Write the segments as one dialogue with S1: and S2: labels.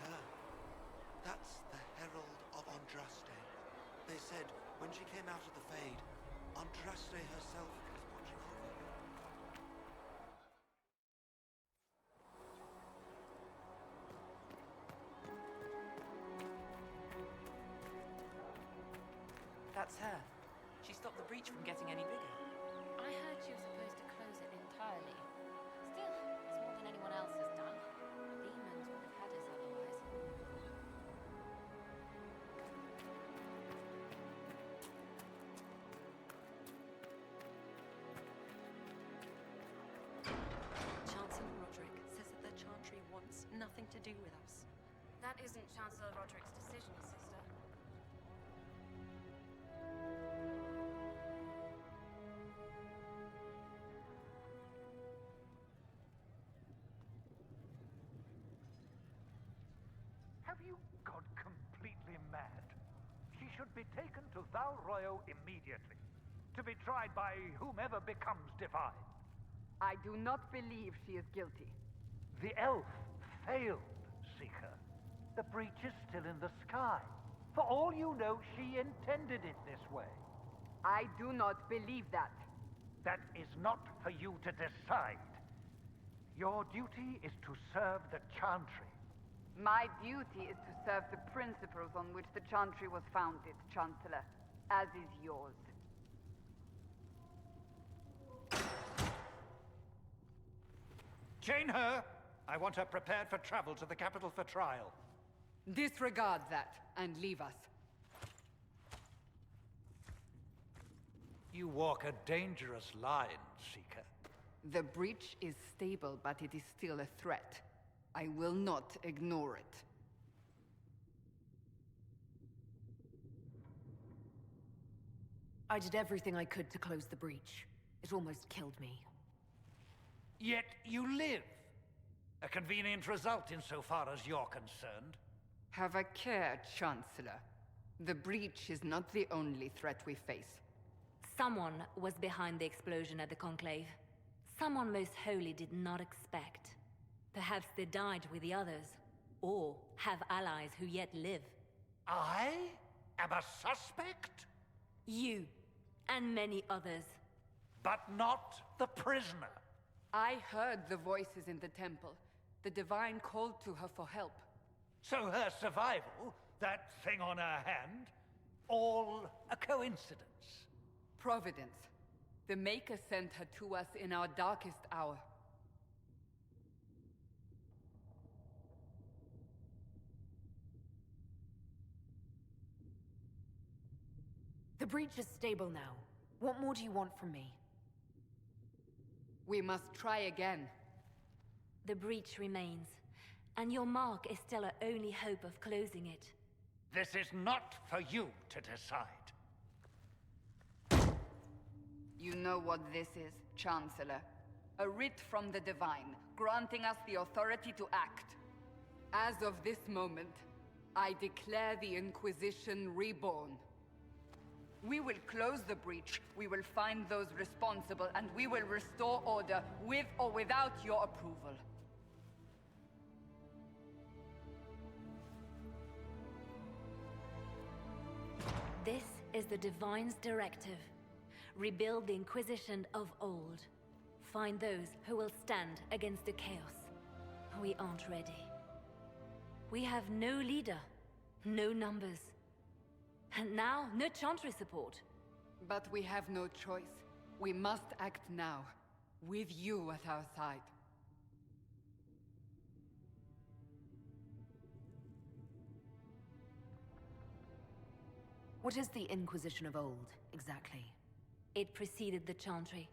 S1: her. That's the Herald of Andraste. They said when she came out of the Fade, Andraste herself was watching over her.
S2: That's her. She stopped the breach from getting any bigger.
S3: I heard she was supposed to close it entirely. Still, it's more than anyone else has done. Demons would have had us otherwise.
S4: Chancellor Roderick says that the Chantry wants nothing to do with us.
S3: That isn't Chancellor Roderick's decision, sister.
S5: Have you gone completely mad? She should be taken to Val Royo immediately, to be tried by whomever becomes divine.
S6: I do not believe she is guilty.
S5: The elf failed, Seeker. The breach is still in the sky. For all you know, she intended it this way.
S6: I do not believe that.
S5: That is not for you to decide. Your duty is to serve the Chantry.
S6: My duty is to serve the principles on which the Chantry was founded, Chancellor, as is yours.
S5: Chain her! I want her prepared for travel to the capital for trial.
S6: Disregard that and leave us.
S5: You walk a dangerous line, Seeker.
S6: The breach is stable, but it is still a threat. I will not ignore it.
S4: I did everything I could to close the breach. It almost killed me.
S5: Yet you live. A convenient result insofar as you're concerned.
S6: Have a care, Chancellor. The breach is not the only threat we face.
S7: Someone was behind the explosion at the Conclave. Someone most holy did not expect. Perhaps they died with the others, or have allies who yet live.
S5: I am a suspect?
S7: You, and many others.
S5: But not the prisoner.
S6: I heard the voices in the temple. The Divine called to her for help.
S5: So her survival, that thing on her hand, all a coincidence.
S6: Providence. The Maker sent her to us in our darkest hour.
S4: The breach is stable now. What more do you want from me?
S6: We must try again.
S7: The breach remains, and your mark is still our only hope of closing it.
S5: This is not for you to decide.
S6: You know what this is, Chancellor. A writ from the Divine, granting us the authority to act. As of this moment, I declare the Inquisition reborn. We will close the breach, we will find those responsible, and we will restore order with or without your approval.
S7: This is the Divine's directive. Rebuild the Inquisition of old. Find those who will stand against the chaos. We aren't ready. We have no leader, no numbers. And now, no Chantry support.
S6: But we have no choice. We must act now, with you at our side.
S4: What is the Inquisition of old, exactly?
S7: It preceded the Chantry.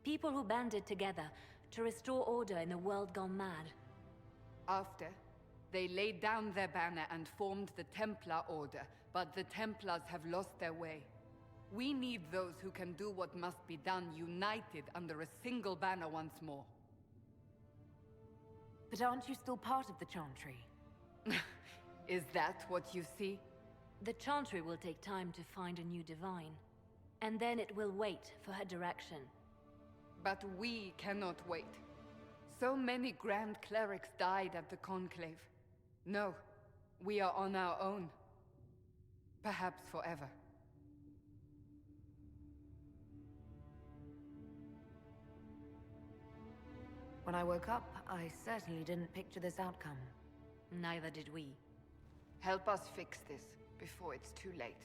S7: People who banded together to restore order in a world gone mad.
S6: After, they laid down their banner and formed the Templar Order, but the Templars have lost their way. We need those who can do what must be done, united under a single banner once more.
S4: But aren't you still part of the Chantry?
S6: Is that what you see?
S7: The Chantry will take time to find a new Divine. And then it will wait for her direction.
S6: But we cannot wait. So many Grand Clerics died at the Conclave. No, we are on our own. Perhaps forever.
S2: When I woke up, I certainly didn't picture this outcome.
S7: Neither did we.
S6: Help us fix this before it's too late.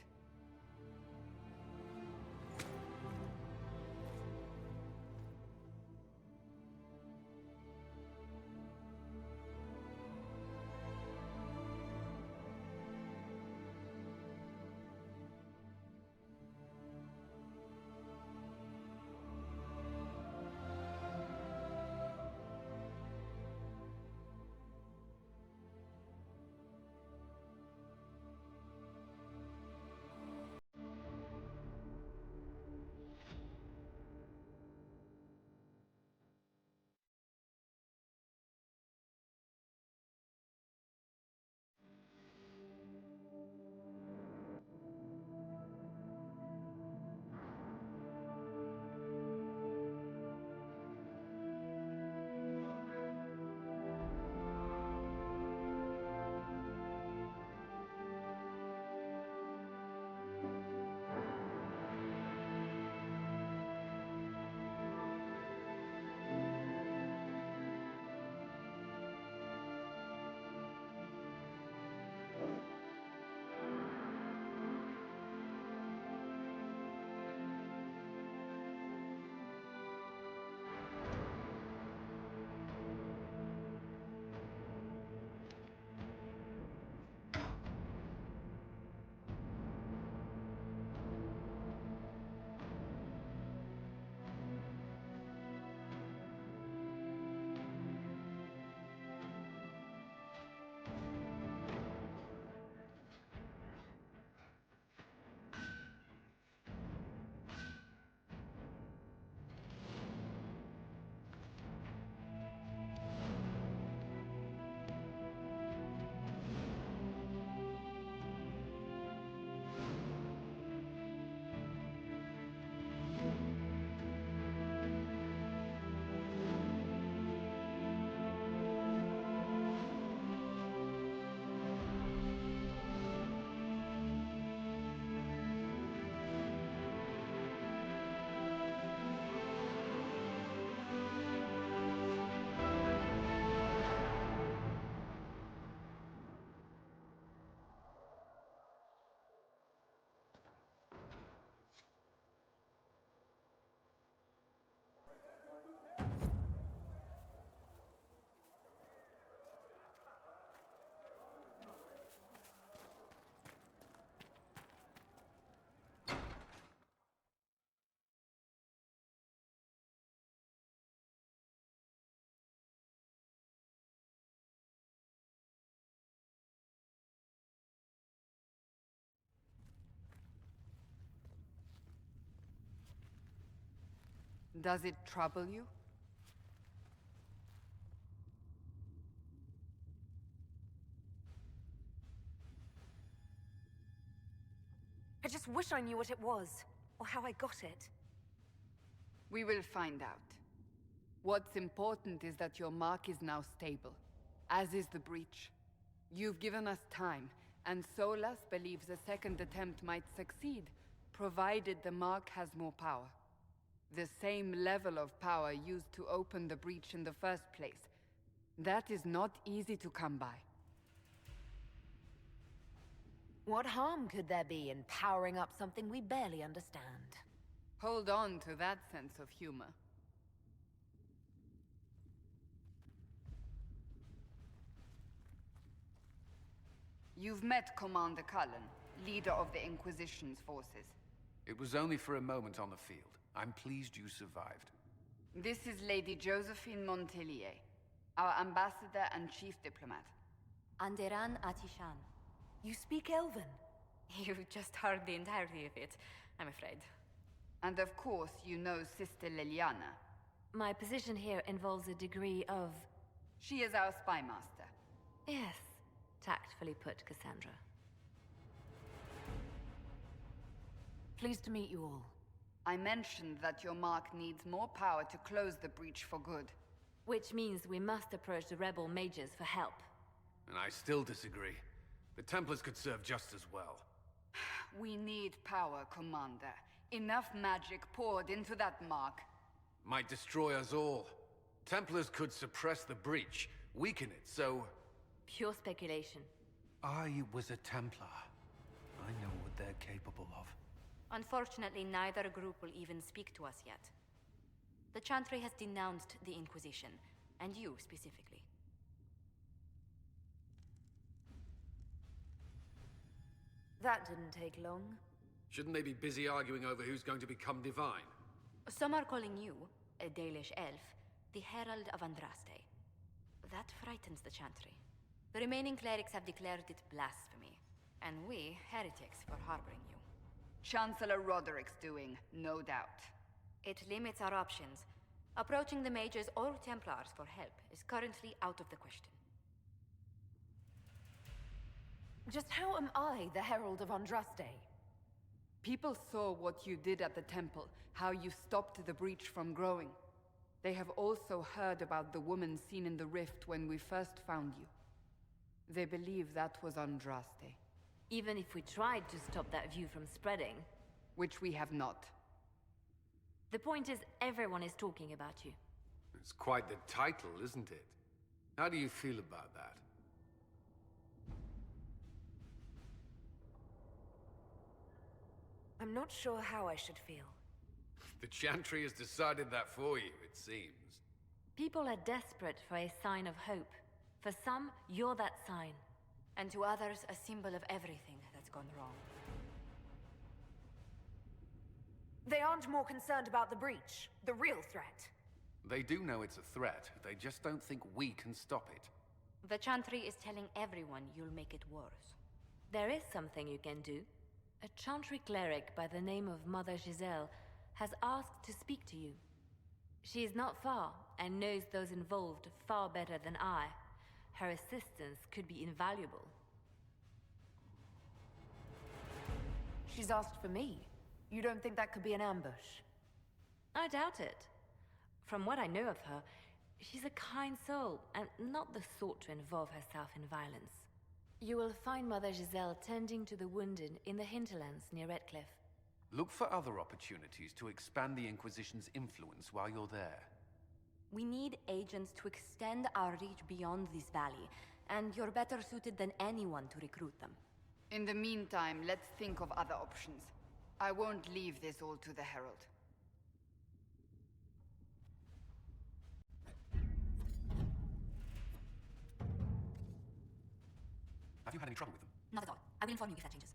S6: Does it trouble you?
S7: I just wish I knew what it was, or how I got it.
S6: We will find out. What's important is that your mark is now stable, as is the breach. You've given us time, and Solas believes a second attempt might succeed, provided the mark has more power. The same level of power used to open the breach in the first place. That is not easy to come by.
S7: What harm could there be in powering up something we barely understand?
S6: Hold on to that sense of humor. You've met Commander Cullen, leader of the Inquisition's forces.
S8: It was only for a moment on the field. I'm pleased you survived.
S6: This is Lady Josephine Montelier, our ambassador and chief diplomat.
S3: Anderan Atishan.
S7: You speak Elven?
S3: You've just heard the entirety of it, I'm afraid.
S6: And of course, you know Sister Liliana.
S7: My position here involves a degree of...
S6: She is our spy master.
S7: Yes, tactfully put, Cassandra. Pleased to meet you all.
S6: I mentioned that your mark needs more power to close the breach for good.
S7: Which means we must approach the rebel mages for help.
S8: And I still disagree. The Templars could serve just as well.
S6: We need power, Commander. Enough magic poured into that mark.
S8: Might destroy us all. Templars could suppress the breach, weaken it, so...
S7: Pure speculation.
S8: I was a Templar. I know what they're capable of.
S3: Unfortunately, neither group will even speak to us yet. The Chantry has denounced the Inquisition, and you specifically.
S7: That didn't take long.
S8: Shouldn't they be busy arguing over who's going to become divine?
S3: Some are calling you, a Dalish elf, the Herald of Andraste. That frightens the Chantry. The remaining clerics have declared it blasphemy, and we, heretics, for harboring you.
S6: Chancellor Roderick's doing, no doubt.
S3: It limits our options. Approaching the mages or Templars for help is currently out of the question.
S2: Just how am I the Herald of Andraste?
S6: People saw what you did at the temple, how you stopped the breach from growing. They have also heard about the woman seen in the rift when we first found you. They believe that was Andraste.
S7: Even if we tried to stop that view from spreading.
S6: Which we have not.
S7: The point is, everyone is talking about you.
S8: It's quite the title, isn't it? How do you feel about that?
S2: I'm not sure how I should feel.
S8: The Chantry has decided that for you, it seems.
S7: People are desperate for a sign of hope. For some, you're that sign.
S3: And to others, a symbol of everything that's gone wrong.
S2: They aren't more concerned about the breach, the real threat.
S8: They do know it's a threat, they just don't think we can stop it.
S3: The Chantry is telling everyone you'll make it worse.
S7: There is something you can do. A Chantry cleric by the name of Mother Giselle has asked to speak to you. She is not far, and knows those involved far better than I. Her assistance could be invaluable.
S2: She's asked for me. You don't think that could be an ambush?
S7: I doubt it. From what I know of her, she's a kind soul, and not the sort to involve herself in violence. You will find Mother Giselle tending to the wounded in the hinterlands near Redcliffe.
S8: Look for other opportunities to expand the Inquisition's influence while you're there.
S3: We need agents to extend our reach beyond this valley, and you're better suited than anyone to recruit them.
S6: In the meantime, let's think of other options. I won't leave this all to the Herald.
S8: Have you had any trouble with them?
S3: Not at all. I will inform you if that changes.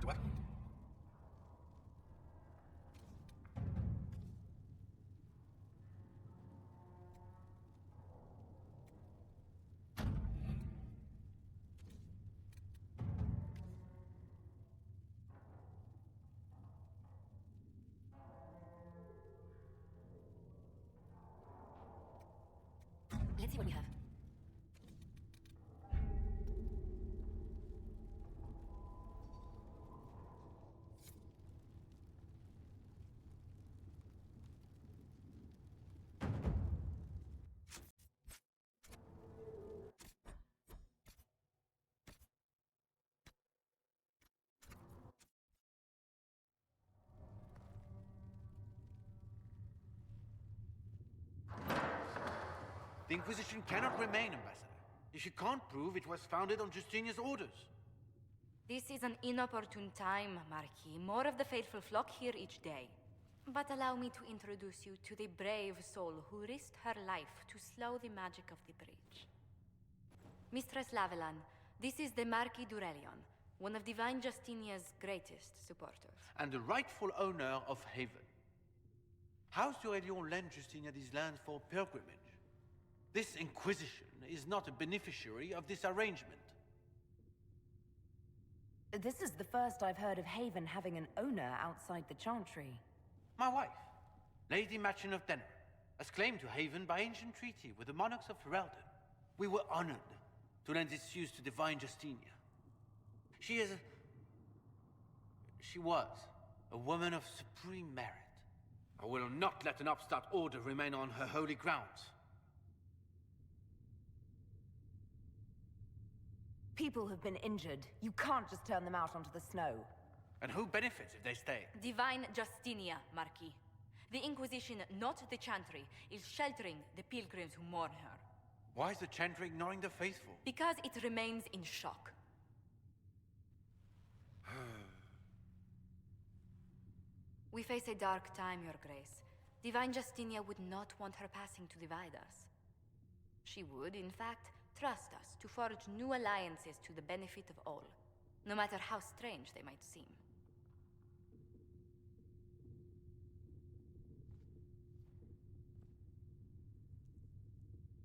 S8: Do I?
S7: Let's see what you have.
S9: The Inquisition cannot remain, Ambassador, if you can't prove it was founded on Justinia's orders.
S3: This is an inopportune time, Marquis. More of the faithful flock here each day. But allow me to introduce you to the brave soul who risked her life to slow the magic of the breach. Mistress Lavelan, this is the Marquis d'Aurelion, one of Divine Justinia's greatest supporters.
S9: And the rightful owner of Haven. House d'Aurelion lent Justinia these lands for pilgrimage. This Inquisition is not a beneficiary of this arrangement.
S2: This is the first I've heard of Haven having an owner outside the Chantry.
S9: My wife, Lady Machin of Denner, has claimed to Haven by ancient treaty with the monarchs of Ferelden. We were honored to lend its use to Divine Justinia. She was a woman of supreme merit. I will not let an upstart order remain on her holy grounds.
S2: People have been injured. You can't just turn them out onto the snow.
S9: And who benefits if they stay?
S3: Divine Justinia, Marquis. The Inquisition, not the Chantry, is sheltering the pilgrims who mourn her.
S9: Why is the Chantry ignoring the faithful?
S3: Because it remains in shock. We face a dark time, Your Grace. Divine Justinia would not want her passing to divide us. She would, in fact, trust us to forge new alliances to the benefit of all, no matter how strange they might seem.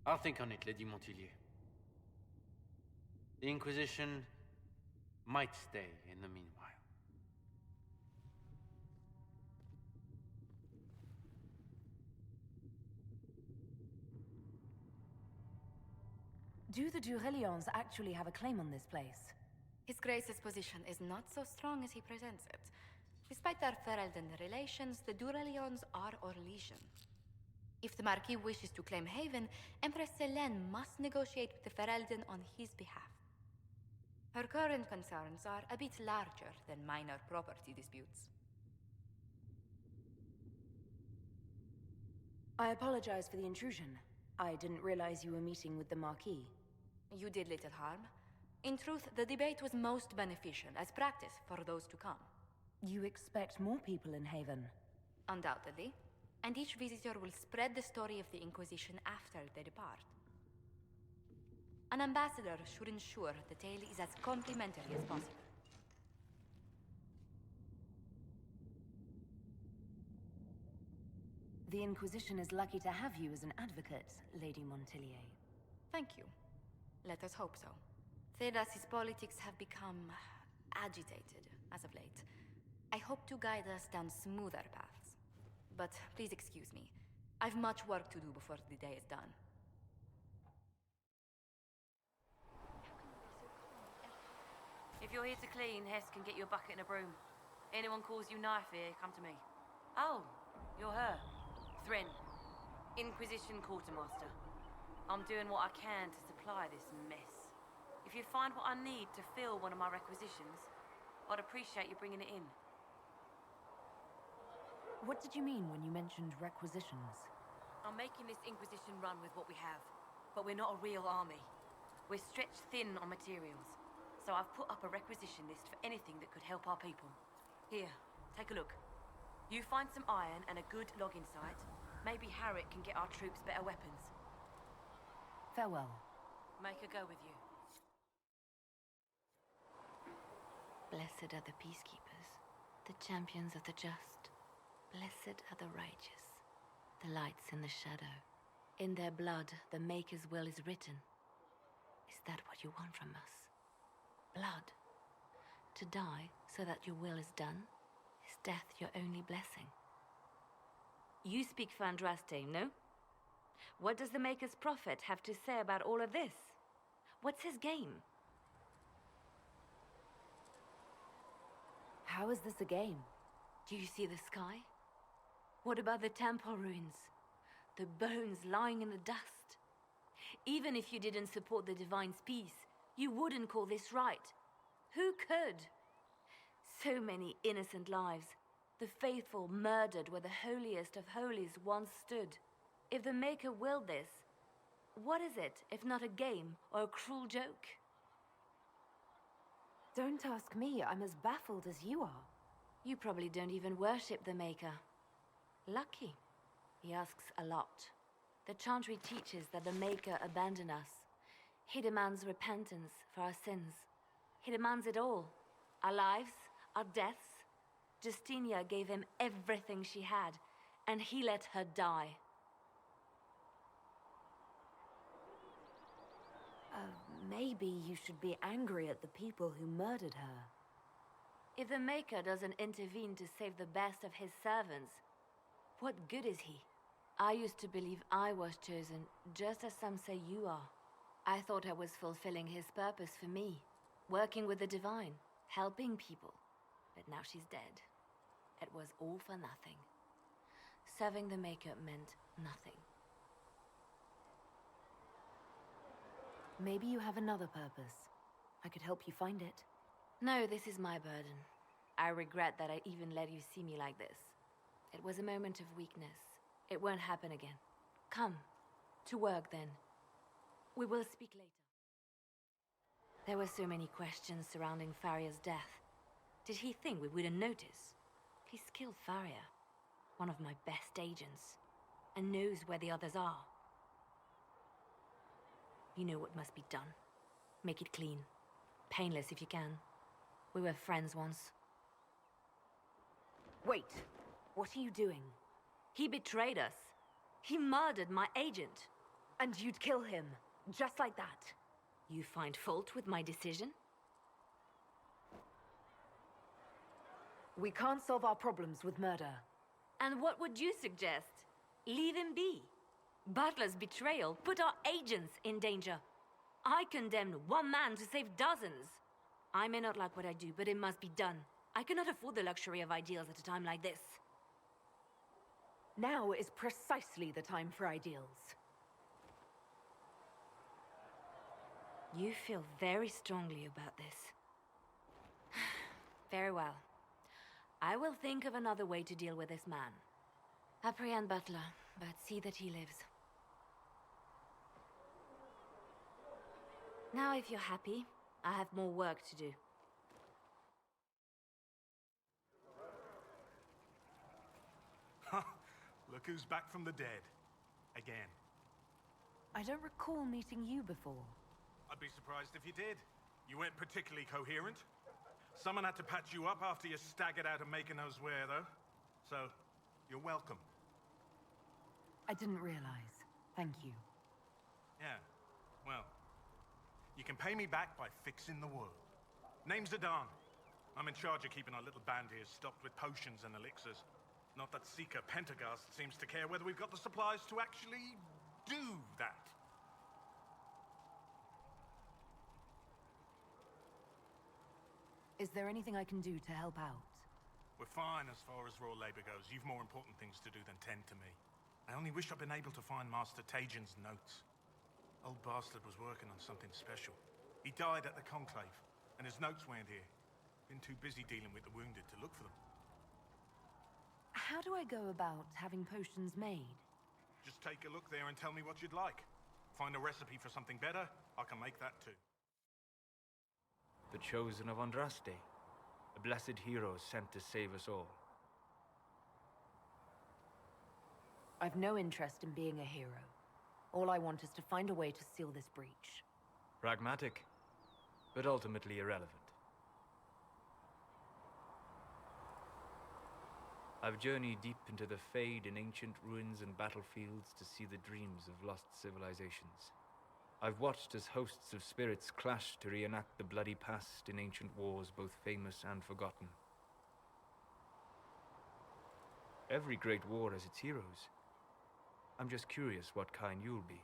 S9: I'll think on it, Lady Montillier. The Inquisition might stay in the meanwhile.
S2: Do the d'Aurelions actually have a claim on this place?
S3: His Grace's position is not so strong as he presents it. Despite their Ferelden relations, the d'Aurelions are Orlesian. If the Marquis wishes to claim Haven, Empress Selene must negotiate with the Ferelden on his behalf. Her current concerns are a bit larger than minor property disputes.
S2: I apologize for the intrusion. I didn't realize you were meeting with the Marquis.
S3: You did little harm. In truth, the debate was most beneficial as practice for those to come.
S2: You expect more people in Haven?
S3: Undoubtedly. And each visitor will spread the story of the Inquisition after they depart. An ambassador should ensure the tale is as complimentary as possible.
S2: The Inquisition is lucky to have you as an advocate, Lady Montillier.
S3: Thank you. Let us hope so. Thedas's politics have become agitated as of late. I hope to guide us down smoother paths. But please excuse me. I've much work to do before the day is done.
S10: If you're here to clean, Hess can get you a bucket and a broom. Anyone calls you knife here, come to me. Oh, you're her. Thrin, Inquisition Quartermaster. I'm doing what I can to supply this mess. If you find what I need to fill one of my requisitions, I'd appreciate you bringing it in.
S2: What did you mean when you mentioned requisitions?
S10: I'm making this Inquisition run with what we have, but we're not a real army. We're stretched thin on materials, so I've put up a requisition list for anything that could help our people. Here, take a look. You find some iron and a good logging site, maybe Harriet can get our troops better weapons.
S2: Farewell.
S10: Make her go with you.
S7: Blessed are the peacekeepers, the champions of the just. Blessed are the righteous, the lights in the shadow. In their blood, the Maker's will is written. Is that what you want from us? Blood? To die so that your will is done? Is death your only blessing? You speak for Andraste, no? What does the Maker's prophet have to say about all of this? What's his game?
S2: How is this a game?
S7: Do you see the sky? What about the temple ruins? The bones lying in the dust? Even if you didn't support the Divine's peace, you wouldn't call this right. Who could? So many innocent lives. The faithful murdered where the holiest of holies once stood. If the Maker willed this, What is it, if not a game or a cruel joke?
S2: Don't ask me. I'm as baffled as you are.
S7: You probably don't even worship the Maker. Lucky. He asks a lot. The Chantry teaches that the Maker abandoned us. He demands repentance for our sins. He demands it all. Our lives, our deaths. Justinia gave him everything she had, and he let her die.
S2: Maybe you should be angry at the people who murdered her.
S7: If the Maker doesn't intervene to save the best of his servants, what good is he? I used to believe I was chosen, just as some say you are. I thought I was fulfilling his purpose for me, working with the Divine, helping people. But now she's dead. It was all for nothing. Serving the Maker meant nothing.
S2: Maybe you have another purpose. I could help you find it.
S7: No, this is my burden. I regret that I even let you see me like this. It was a moment of weakness. It won't happen again. Come, to work then. We will speak later. There were so many questions surrounding Faria's death. Did he think we wouldn't notice? He's killed Faria, one of my best agents, and knows where the others are. You know what must be done. Make it clean. Painless if you can. We were friends once.
S2: Wait, what are you doing?
S7: He betrayed us. He murdered my agent.
S2: And you'd kill him, just like that.
S7: You find fault with my decision?
S2: We can't solve our problems with murder.
S7: And what would you suggest? Leave him be. Butler's betrayal put our agents in danger. I condemned one man to save dozens. I may not like what I do, but it must be done. I cannot afford the luxury of ideals at a time like this.
S2: Now is precisely the time for ideals.
S7: You feel very strongly about this. Very well. I will think of another way to deal with this man. Apprehend Butler, but see that he lives. Now, if you're happy, I have more work to do.
S11: Look who's back from the dead. Again.
S2: I don't recall meeting you before.
S11: I'd be surprised if you did. You weren't particularly coherent. Someone had to patch you up after you staggered out of making those wear, though. So, you're welcome.
S2: I didn't realize. Thank you.
S11: Yeah, well, you can pay me back by fixing the world. Name's Adan. I'm in charge of keeping our little band here stocked with potions and elixirs. Not that Seeker Pentagast seems to care whether we've got the supplies to actually do that.
S2: Is there anything I can do to help out?
S11: We're fine as far as raw labor goes. You've more important things to do than tend to me. I only wish I'd been able to find Master Tajin's notes. Old bastard was working on something special. He died at the Conclave, and his notes weren't here. Been too busy dealing with the wounded to look for them.
S2: How do I go about having potions made?
S11: Just take a look there and tell me what you'd like. Find a recipe for something better, I can make that too.
S12: The chosen of Andraste, a blessed hero sent to save us all.
S2: I've no interest in being a hero. All I want is to find a way to seal this breach.
S12: Pragmatic, but ultimately irrelevant. I've journeyed deep into the Fade in ancient ruins and battlefields to see the dreams of lost civilizations. I've watched as hosts of spirits clash to reenact the bloody past in ancient wars, both famous and forgotten. Every great war has its heroes. I'm just curious what kind you'll be.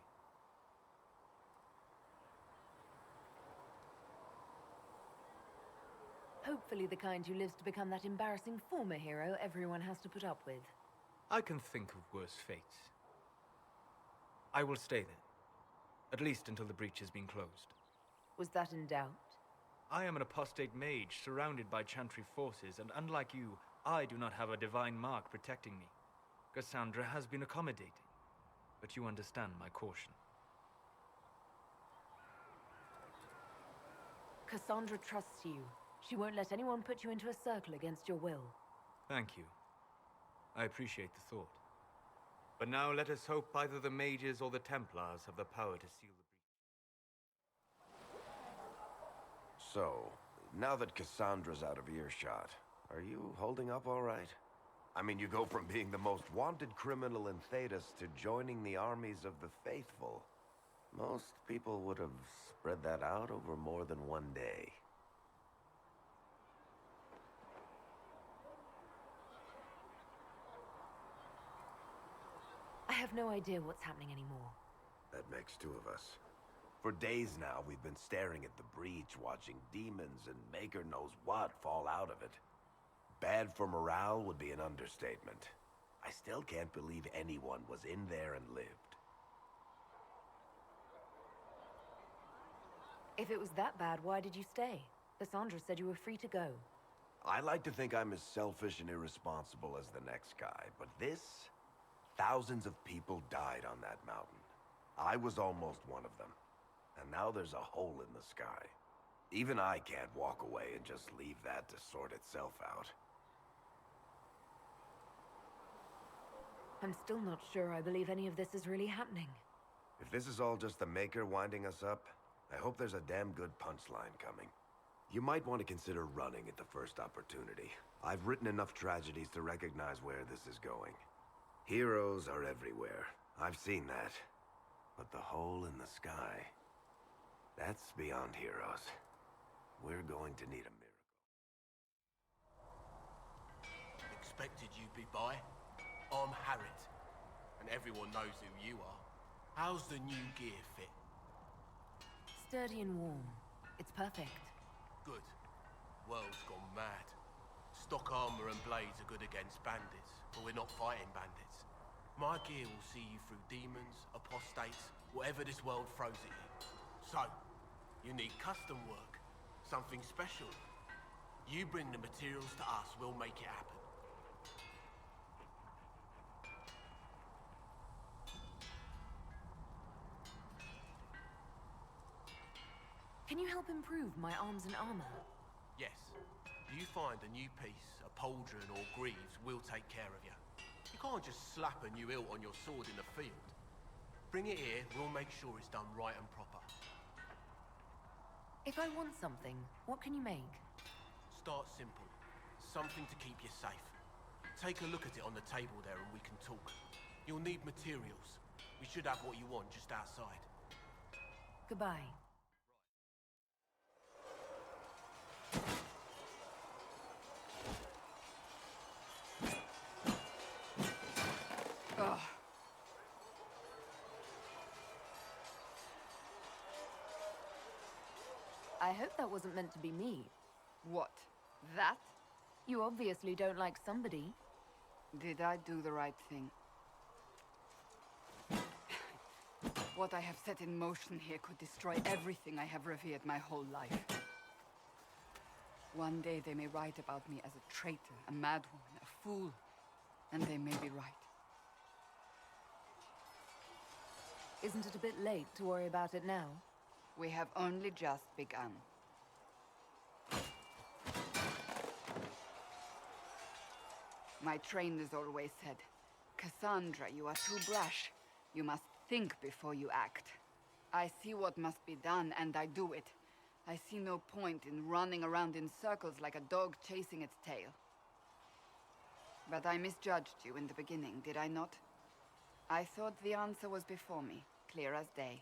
S2: Hopefully the kind who lives to become that embarrassing former hero everyone has to put up with.
S12: I can think of worse fates. I will stay then. At least until the breach has been closed.
S2: Was that in doubt?
S12: I am an apostate mage surrounded by Chantry forces, and unlike you, I do not have a divine mark protecting me. Cassandra has been accommodating, but you understand my caution.
S2: Cassandra trusts you. She won't let anyone put you into a circle against your will.
S12: Thank you. I appreciate the thought. But now let us hope either the mages or the Templars have the power to seal the breach.
S13: So, now that Cassandra's out of earshot, are you holding up all right? I mean, you go from being the most wanted criminal in Thedas to joining the armies of the faithful. Most people would have spread that out over more than one day.
S2: I have no idea what's happening anymore.
S13: That makes two of us. For days now, we've been staring at the breach, watching demons and Maker knows what fall out of it. Bad for morale would be an understatement. I still can't believe anyone was in there and lived.
S2: If it was that bad, why did you stay? Cassandra said you were free to go.
S13: I like to think I'm as selfish and irresponsible as the next guy, but this... Thousands of people died on that mountain. I was almost one of them. And now there's a hole in the sky. Even I can't walk away and just leave that to sort itself out.
S2: I'm still not sure I believe any of this is really happening.
S13: If this is all just the Maker winding us up, I hope there's a damn good punchline coming. You might want to consider running at the first opportunity. I've written enough tragedies to recognize where this is going. Heroes are everywhere. I've seen that. But the hole in the sky... that's beyond heroes. We're going to need a miracle.
S14: Expected you'd be by. I'm Harriet, and everyone knows who you are. How's the new gear fit?
S2: Sturdy and warm. It's perfect.
S14: Good. World's gone mad. Stock armor and blades are good against bandits, but we're not fighting bandits. My gear will see you through demons, apostates, whatever this world throws at you. So, you need custom work, something special. You bring the materials to us, we'll make it happen.
S2: Can you help improve my arms and armor?
S14: Yes. You find a new piece, a pauldron or greaves, we'll take care of you. You can't just slap a new hilt on your sword in the field. Bring it here, we'll make sure it's done right and proper.
S2: If I want something, what can you make?
S14: Start simple. Something to keep you safe. Take a look at it on the table there and we can talk. You'll need materials. We should have what you want just outside.
S2: Goodbye.
S6: Ugh.
S2: I hope that wasn't meant to be me.
S6: What? That?
S2: You obviously don't like somebody.
S6: Did I do the right thing? What I have set in motion here could destroy everything I have revered my whole life. One day they may write about me as a traitor, a madwoman, a fool, and they may be right.
S2: Isn't it a bit late to worry about it now?
S6: We have only just begun. My trainers always said, Cassandra, you are too brash. You must think before you act. I see what must be done, and I do it. I see no point in running around in circles like a dog chasing its tail. But I misjudged you in the beginning, did I not? I thought the answer was before me, clear as day.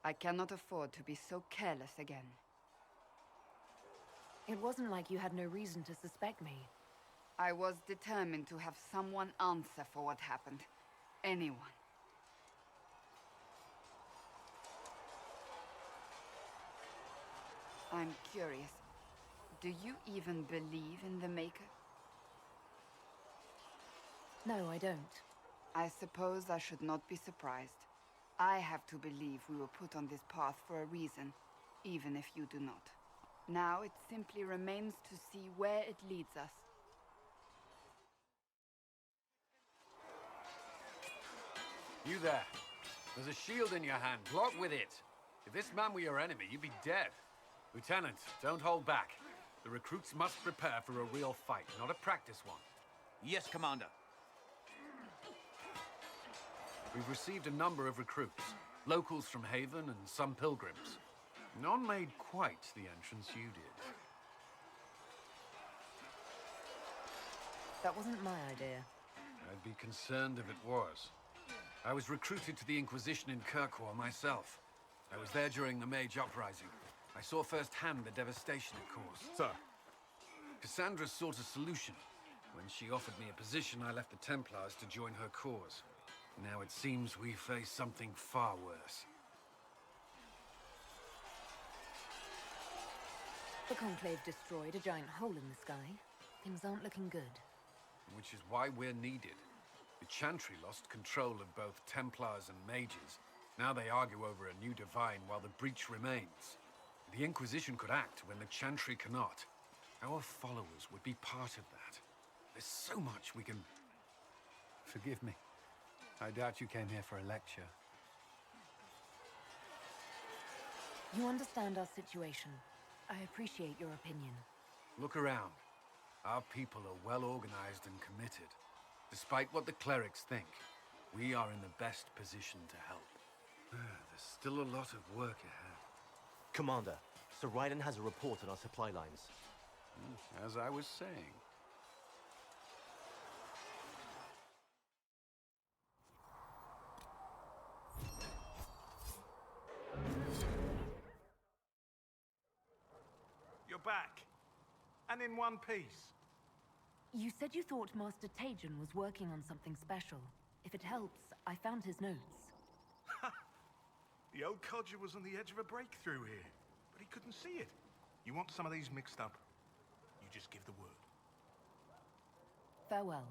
S6: I cannot afford to be so careless again.
S2: It wasn't like you had no reason to suspect me.
S6: I was determined to have someone answer for what happened. Anyone. I'm curious. Do you even believe in the Maker?
S2: No, I don't.
S6: I suppose I should not be surprised. I have to believe we were put on this path for a reason, even if you do not. Now it simply remains to see where it leads us.
S8: You there. There's a shield in your hand. Block with it. If this man were your enemy, you'd be dead. Lieutenant, don't hold back. The recruits must prepare for a real fight, not a practice one.
S9: Yes, Commander.
S8: We've received a number of recruits. Locals from Haven and some pilgrims. None made quite the entrance you did.
S2: That wasn't my idea.
S8: I'd be concerned if it was. I was recruited to the Inquisition in Kirkwall myself. I was there during the Mage Uprising. I saw firsthand the devastation it caused.
S15: Sir.
S8: Cassandra sought a solution. When she offered me a position, I left the Templars to join her cause. Now it seems we face something far worse.
S2: The Conclave destroyed a giant hole in the sky. Things aren't looking good.
S8: Which is why we're needed. The Chantry lost control of both Templars and Mages. Now they argue over a new Divine while the breach remains. The Inquisition could act when the Chantry cannot. Our followers would be part of that. There's so much we can...
S15: Forgive me. I doubt you came here for a lecture.
S2: You understand our situation. I appreciate your opinion.
S8: Look around. Our people are well organized and committed. Despite what the clerics think, we are in the best position to help. There's still a lot of work ahead.
S16: Commander, Sir Ryden has a report on our supply lines.
S8: As I was saying.
S11: You're back. And in one piece.
S2: You said you thought Master Tajan was working on something special. If it helps, I found his notes.
S11: The old codger was on the edge of a breakthrough here, but he couldn't see it. You want some of these mixed up? You just give the word.
S2: Farewell.